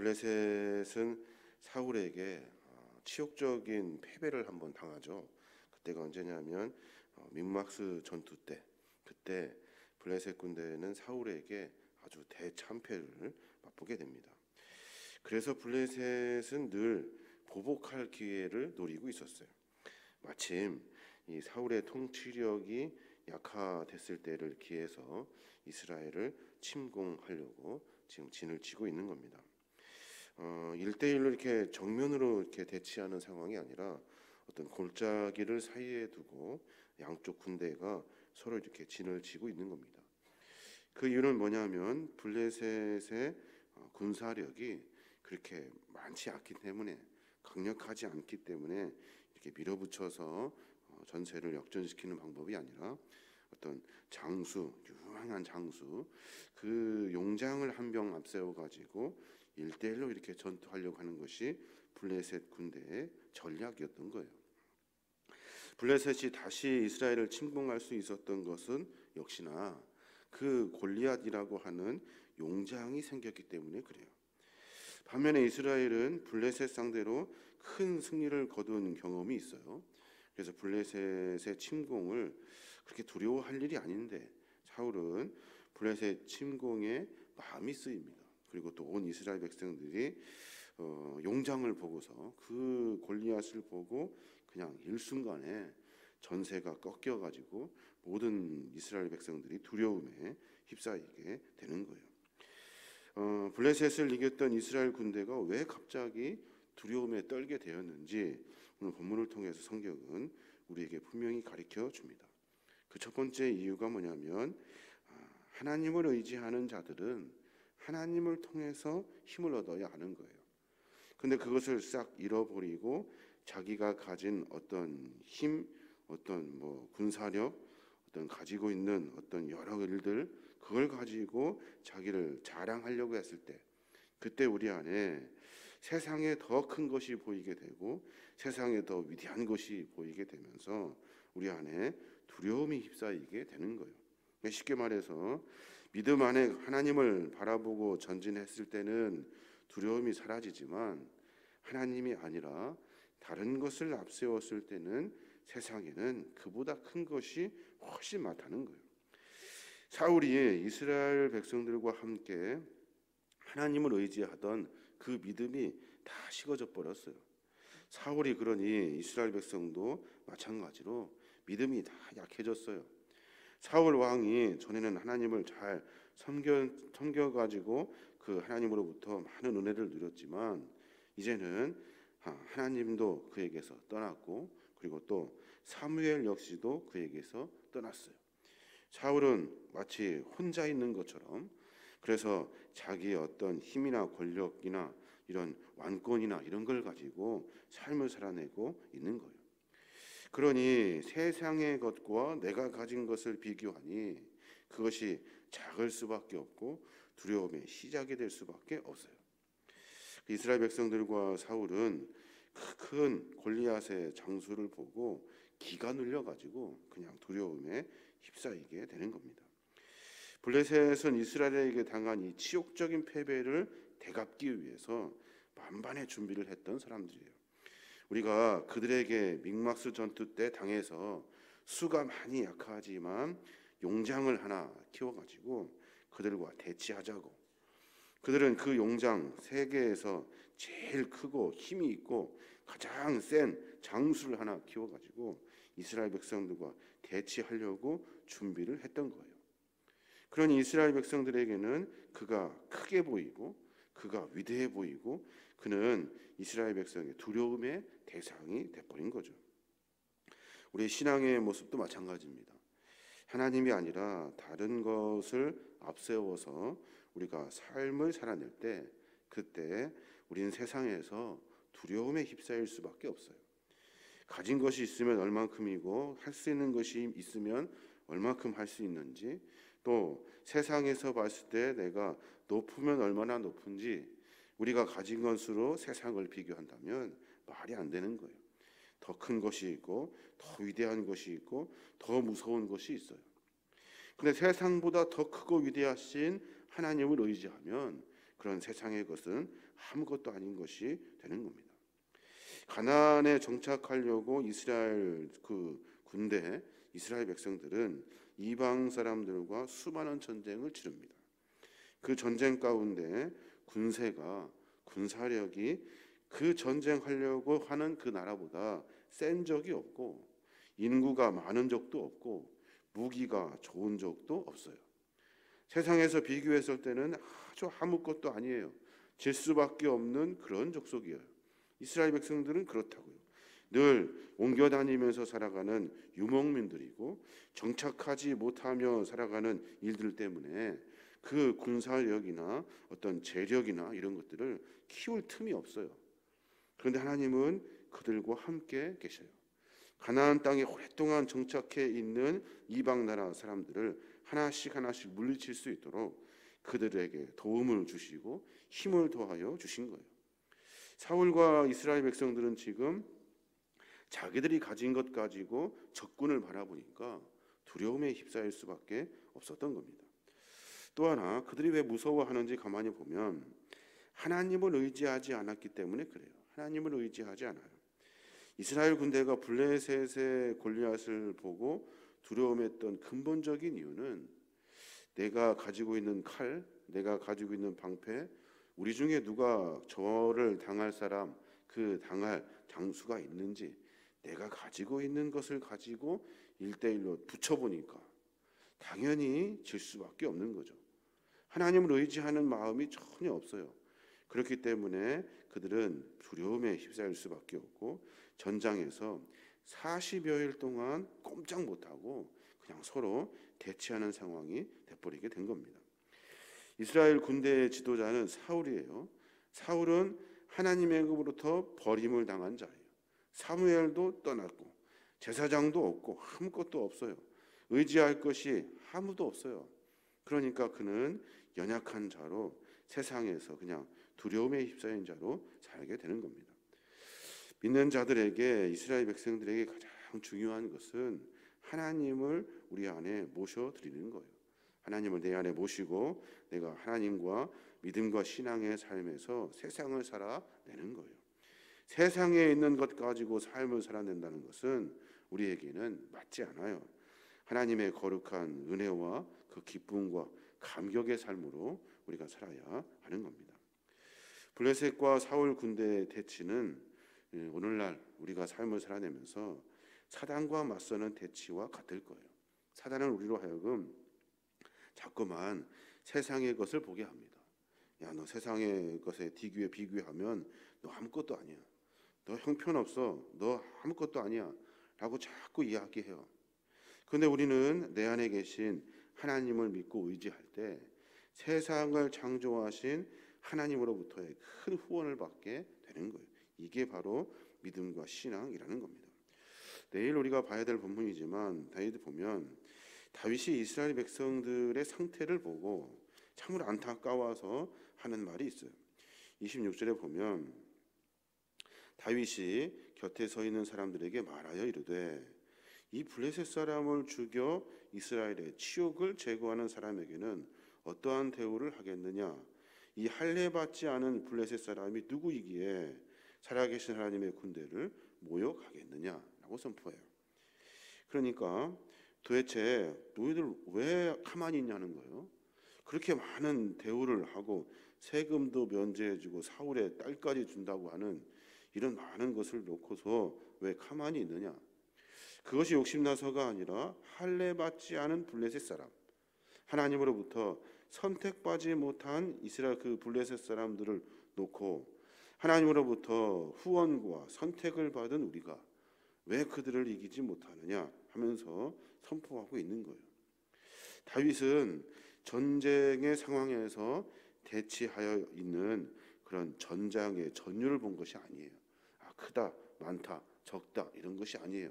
블레셋은 사울에게 치욕적인 패배를 한번 당하죠. 그때가 언제냐면 민막스 전투 때, 그때 블레셋 군대는 사울에게 아주 대참패를 맛보게 됩니다. 그래서 블레셋은 늘 보복할 기회를 노리고 있었어요. 마침 이 사울의 통치력이 약화됐을 때를 기해서 이스라엘을 침공하려고 지금 진을 치고 있는 겁니다. 1대1로 이렇게 정면으로 이렇게 대치하는 상황이 아니라 어떤 골짜기를 사이에 두고 양쪽 군대가 서로 이렇게 진을 치고 있는 겁니다. 그 이유는 뭐냐면 블레셋의 군사력이 그렇게 많지 않기 때문에, 강력하지 않기 때문에 이렇게 밀어붙여서 전세를 역전시키는 방법이 아니라 어떤 장수, 유망한 장수, 그 용장을 한 병 앞세워 가지고 1대1로 이렇게 전투하려고 하는 것이 블레셋 군대의 전략이었던 거예요. 블레셋이 다시 이스라엘을 침공할 수 있었던 것은 역시나 그 골리앗이라고 하는 용장이 생겼기 때문에 그래요. 반면에 이스라엘은 블레셋 상대로 큰 승리를 거둔 경험이 있어요. 그래서 블레셋의 침공을 그렇게 두려워할 일이 아닌데 사울은 블레셋 침공에 마음이 쓰입니다. 그리고 또 온 이스라엘 백성들이 용장을 보고서 그 골리앗을 보고 그냥 일순간에 전세가 꺾여가지고 모든 이스라엘 백성들이 두려움에 휩싸이게 되는 거예요. 블레셋을 이겼던 이스라엘 군대가 왜 갑자기 두려움에 떨게 되었는지 오늘 본문을 통해서 성경은 우리에게 분명히 가르쳐 줍니다. 그 첫 번째 이유가 뭐냐면 하나님을 의지하는 자들은 하나님을 통해서 힘을 얻어야 하는 거예요. 근데 그것을 싹 잃어버리고 자기가 가진 어떤 힘, 어떤 군사력, 어떤 가지고 있는 어떤 여러 일들, 그걸 가지고 자기를 자랑하려고 했을 때, 그때 우리 안에 세상에 더 큰 것이 보이게 되고 세상에 더 위대한 것이 보이게 되면서 우리 안에 두려움이 휩싸이게 되는 거예요. 쉽게 말해서 믿음 안에 하나님을 바라보고 전진했을 때는 두려움이 사라지지만 하나님이 아니라 다른 것을 앞세웠을 때는 세상에는 그보다 큰 것이 훨씬 많다는 거예요. 사울이 이스라엘 백성들과 함께 하나님을 의지하던 그 믿음이 다 식어져 버렸어요. 사울이 그러니 이스라엘 백성도 마찬가지로 믿음이 다 약해졌어요. 사울 왕이 전에는 하나님을 잘 섬겨가지고 그 하나님으로부터 많은 은혜를 누렸지만 이제는 하나님도 그에게서 떠났고 그리고 또 사무엘 역시도 그에게서 떠났어요. 사울은 마치 혼자 있는 것처럼, 그래서 자기의 어떤 힘이나 권력이나 이런 완권이나 이런 걸 가지고 삶을 살아내고 있는 거예요. 그러니 세상의 것과 내가 가진 것을 비교하니 그것이 작을 수밖에 없고 두려움의 시작이 될 수밖에 없어요. 이스라엘 백성들과 사울은 큰 골리앗의 장수를 보고 기가 눌려가지고 그냥 두려움에 휩싸이게 되는 겁니다. 블레셋은 이스라엘에게 당한 이 치욕적인 패배를 되갚기 위해서 만반의 준비를 했던 사람들이에요. 우리가 그들에게 믹막스 전투 때 당해서 수가 많이 약하지만 용장을 하나 키워가지고 그들과 대치하자고, 그들은 그 용장 세계에서 제일 크고 힘이 있고 가장 센 장수를 하나 키워가지고 이스라엘 백성들과 대치하려고 준비를 했던 거예요. 그러니 이스라엘 백성들에게는 그가 크게 보이고 그가 위대해 보이고 그는 이스라엘 백성의 두려움의 대상이 돼버린 거죠. 우리 신앙의 모습도 마찬가지입니다. 하나님이 아니라 다른 것을 앞세워서 우리가 삶을 살아낼 때, 그때 우리는 세상에서 두려움에 휩싸일 수밖에 없어요. 가진 것이 있으면 얼만큼이고 할 수 있는 것이 있으면 얼만큼 할 수 있는지, 또 세상에서 봤을 때 내가 높으면 얼마나 높은지, 우리가 가진 것으로 세상을 비교한다면 말이 안 되는 거예요. 더 큰 것이 있고 더 위대한 것이 있고 더 무서운 것이 있어요. 근데 세상보다 더 크고 위대하신 하나님을 의지하면 그런 세상의 것은 아무것도 아닌 것이 되는 겁니다. 가나안에 정착하려고 이스라엘 군대, 이스라엘 백성들은 이방 사람들과 수많은 전쟁을 치릅니다. 그 전쟁 가운데 군사력이 그 전쟁하려고 하는 그 나라보다 센 적이 없고, 인구가 많은 적도 없고, 무기가 좋은 적도 없어요. 세상에서 비교했을 때는 아주 아무것도 아니에요. 질 수밖에 없는 그런 족속이에요. 이스라엘 백성들은 그렇다고요. 늘 옮겨 다니면서 살아가는 유목민들이고, 정착하지 못하며 살아가는 일들 때문에 그 군사력이나 어떤 재력이나 이런 것들을 키울 틈이 없어요. 그런데 하나님은 그들과 함께 계셔요. 가나안 땅에 오랫동안 정착해 있는 이방 나라 사람들을 하나씩 물리칠 수 있도록 그들에게 도움을 주시고 힘을 더하여 주신 거예요. 사울과 이스라엘 백성들은 지금 자기들이 가진 것 가지고 적군을 바라보니까 두려움에 휩싸일 수밖에 없었던 겁니다. 또 하나, 그들이 왜 무서워하는지 가만히 보면 하나님을 의지하지 않았기 때문에 그래요. 하나님을 의지하지 않아요. 이스라엘 군대가 블레셋의 골리앗을 보고 두려움했던 근본적인 이유는 내가 가지고 있는 칼, 내가 가지고 있는 방패, 우리 중에 누가 저를 당할 사람, 그 당할 장수가 있는지 내가 가지고 있는 것을 가지고 1대1로 붙여보니까 당연히 질 수밖에 없는 거죠. 하나님을 의지하는 마음이 전혀 없어요. 그렇기 때문에 그들은 두려움에 휩싸일 수밖에 없고 전장에서 40여일 동안 꼼짝 못하고 그냥 서로 대치하는 상황이 돼버리게 된 겁니다. 이스라엘 군대의 지도자는 사울이에요. 사울은 하나님에게로부터 버림을 당한 자예요. 사무엘도 떠났고 제사장도 없고 아무것도 없어요. 의지할 것이 아무도 없어요. 그러니까 그는 연약한 자로 세상에서 그냥 두려움에 휩싸인 자로 살게 되는 겁니다. 믿는 자들에게, 이스라엘 백성들에게 가장 중요한 것은 하나님을 우리 안에 모셔드리는 거예요. 하나님을 내 안에 모시고 내가 하나님과 믿음과 신앙의 삶에서 세상을 살아내는 거예요. 세상에 있는 것 가지고 삶을 살아낸다는 것은 우리에게는 맞지 않아요. 하나님의 거룩한 은혜와 그 기쁨과 감격의 삶으로 우리가 살아야 하는 겁니다. 블레셋과 사울 군대의 대치는 오늘날 우리가 삶을 살아내면서 사단과 맞서는 대치와 같을 거예요. 사단은 우리로 하여금 자꾸만 세상의 것을 보게 합니다. 야, 너 세상의 것에 비교하면 너 아무것도 아니야. 너 형편없어. 너 아무것도 아니야. 라고 자꾸 이야기해요. 그런데 우리는 내 안에 계신 하나님을 믿고 의지할 때 세상을 창조하신 하나님으로부터의 큰 후원을 받게 되는 거예요. 이게 바로 믿음과 신앙이라는 겁니다. 내일 우리가 봐야 될 본문이지만 다윗 보면 다윗이 이스라엘 백성들의 상태를 보고 참으로 안타까워서 하는 말이 있어요. 26절에 보면 다윗이 곁에 서 있는 사람들에게 말하여 이르되 이 블레셋 사람을 죽여 이스라엘의 치욕을 제거하는 사람에게는 어떠한 대우를 하겠느냐? 이 할례 받지 않은 블레셋 사람이 누구이기에 살아계신 하나님의 군대를 모욕하겠느냐라고 선포해요. 그러니까 도대체 너희들 왜 가만히 있냐는 거예요. 그렇게 많은 대우를 하고 세금도 면제해주고 사울의 딸까지 준다고 하는 이런 많은 것을 놓고서 왜 가만히 있느냐? 그것이 욕심나서가 아니라 할례 받지 않은 블레셋 사람, 하나님으로부터 선택받지 못한 이스라엘 그 블레셋 사람들을 놓고 하나님으로부터 후원과 선택을 받은 우리가 왜 그들을 이기지 못하느냐 하면서 선포하고 있는 거예요. 다윗은 전쟁의 상황에서 대치하여 있는 그런 전장의 전율을 본 것이 아니에요. 크다, 많다, 적다 이런 것이 아니에요.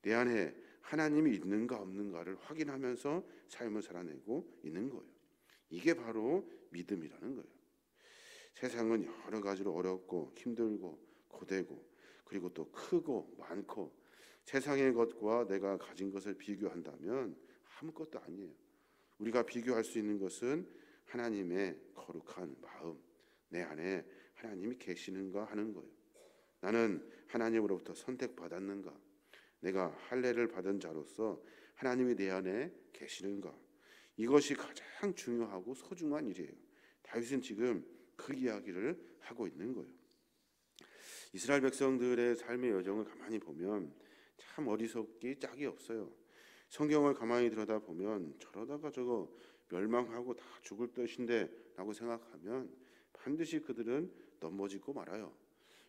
내 안에 하나님이 있는가 없는가를 확인하면서 삶을 살아내고 있는 거예요. 이게 바로 믿음이라는 거예요. 세상은 여러 가지로 어렵고 힘들고 고되고 그리고 또 크고 많고 세상의 것과 내가 가진 것을 비교한다면 아무것도 아니에요. 우리가 비교할 수 있는 것은 하나님의 거룩한 마음, 내 안에 하나님이 계시는가 하는 거예요. 나는 하나님으로부터 선택받았는가? 내가 할례를 받은 자로서 하나님이 내 안에 계시는가? 이것이 가장 중요하고 소중한 일이에요. 다윗은 지금 그 이야기를 하고 있는 거예요. 이스라엘 백성들의 삶의 여정을 가만히 보면 참 어리석기 짝이 없어요. 성경을 가만히 들여다보면 저러다가 저거 멸망하고 다 죽을 것인데 라고 생각하면 반드시 그들은 넘어지고 말아요.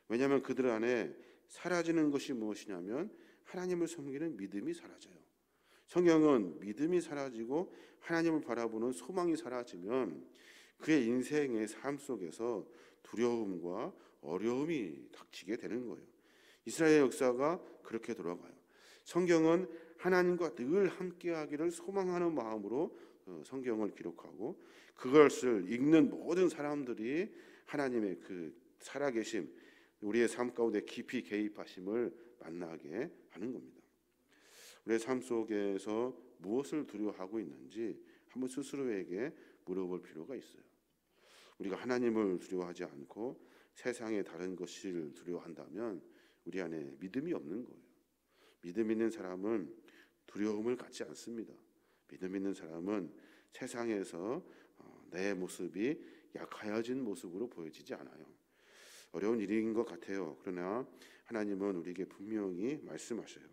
왜냐하면 그들 안에 사라지는 것이 무엇이냐면 하나님을 섬기는 믿음이 사라져요. 성경은 믿음이 사라지고 하나님을 바라보는 소망이 사라지면 그의 인생의 삶 속에서 두려움과 어려움이 닥치게 되는 거예요. 이스라엘 역사가 그렇게 돌아가요. 성경은 하나님과 늘 함께하기를 소망하는 마음으로 성경을 기록하고 그것을 읽는 모든 사람들이 하나님의 그 살아계심, 우리의 삶 가운데 깊이 개입하심을 만나게 하는 겁니다. 우리의 삶 속에서 무엇을 두려워하고 있는지 한번 스스로에게 물어볼 필요가 있어요. 우리가 하나님을 두려워하지 않고 세상의 다른 것을 두려워한다면 우리 안에 믿음이 없는 거예요. 믿음 있는 사람은 두려움을 갖지 않습니다. 믿음 있는 사람은 세상에서 내 모습이 약하여진 모습으로 보여지지 않아요. 어려운 일인 것 같아요. 그러나 하나님은 우리에게 분명히 말씀하셔요.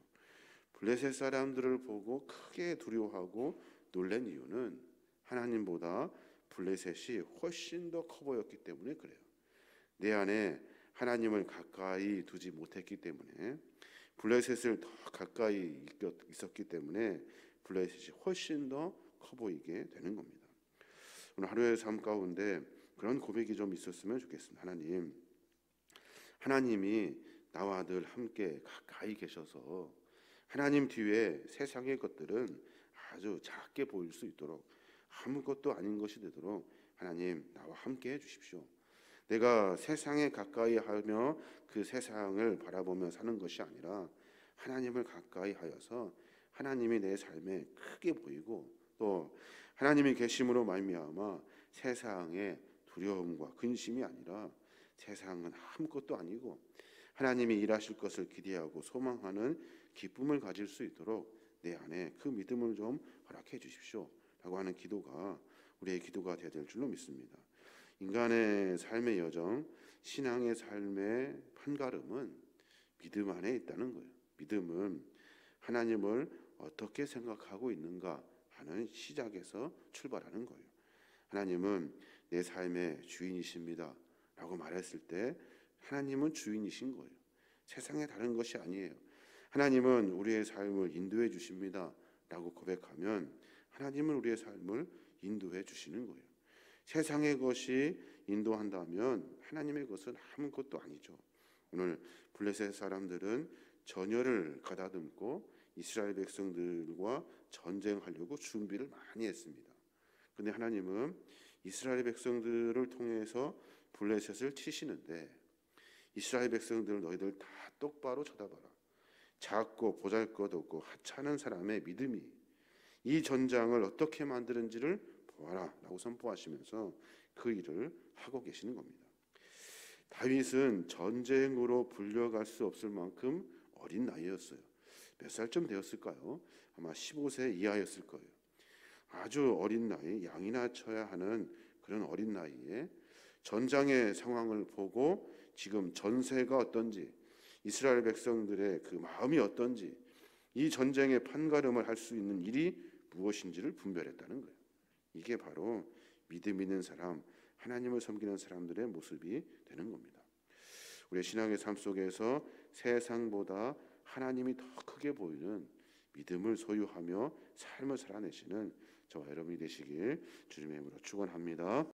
블레셋 사람들을 보고 크게 두려워하고 놀란 이유는 하나님보다 블레셋이 훨씬 더 커 보였기 때문에 그래요. 내 안에 하나님을 가까이 두지 못했기 때문에 블레셋을 더 가까이 있었기 때문에 블레셋이 훨씬 더 커 보이게 되는 겁니다. 오늘 하루의 삶 가운데 그런 고백이 좀 있었으면 좋겠습니다. 하나님이 나와 늘 함께 가까이 계셔서 하나님 뒤에 세상의 것들은 아주 작게 보일 수 있도록 아무것도 아닌 것이 되도록 하나님 나와 함께 해주십시오. 내가 세상에 가까이 하며 그 세상을 바라보며 사는 것이 아니라 하나님을 가까이 하여서 하나님이 내 삶에 크게 보이고 또 하나님이 계심으로 말미암아 세상의 두려움과 근심이 아니라 세상은 아무것도 아니고 하나님이 일하실 것을 기대하고 소망하는 기쁨을 가질 수 있도록 내 안에 그 믿음을 좀 허락해 주십시오 라고 하는 기도가 우리의 기도가 되어야 될 줄로 믿습니다. 인간의 삶의 여정, 신앙의 삶의 판가름은 믿음 안에 있다는 거예요. 믿음은 하나님을 어떻게 생각하고 있는가 하는 시작에서 출발하는 거예요. 하나님은 내 삶의 주인이십니다 라고 말했을 때 하나님은 주인이신 거예요. 세상에 다른 것이 아니에요. 하나님은 우리의 삶을 인도해 주십니다 라고 고백하면 하나님은 우리의 삶을 인도해 주시는 거예요. 세상의 것이 인도한다면 하나님의 것은 아무것도 아니죠. 오늘 블레셋 사람들은 전열을 가다듬고 이스라엘 백성들과 전쟁하려고 준비를 많이 했습니다. 그런데 하나님은 이스라엘 백성들을 통해서 블레셋을 치시는데 이스라엘 백성들 너희들 다 똑바로 쳐다봐라. 작고 보잘것없고 하찮은 사람의 믿음이 이 전장을 어떻게 만드는지를 보아라 라고 선포하시면서 그 일을 하고 계시는 겁니다. 다윗은 전쟁으로 불려갈 수 없을 만큼 어린 나이였어요. 몇 살쯤 되었을까요? 아마 15세 이하였을 거예요. 아주 어린 나이, 양이나 쳐야 하는 그런 어린 나이에 전장의 상황을 보고 지금 전세가 어떤지 이스라엘 백성들의 그 마음이 어떤지 이 전쟁의 판가름을 할 수 있는 일이 무엇인지를 분별했다는 거예요. 이게 바로 믿음 있는 사람, 하나님을 섬기는 사람들의 모습이 되는 겁니다. 우리의 신앙의 삶 속에서 세상보다 하나님이 더 크게 보이는 믿음을 소유하며 삶을 살아내시는 저와 여러분이 되시길 주님의 이름으로 축원합니다.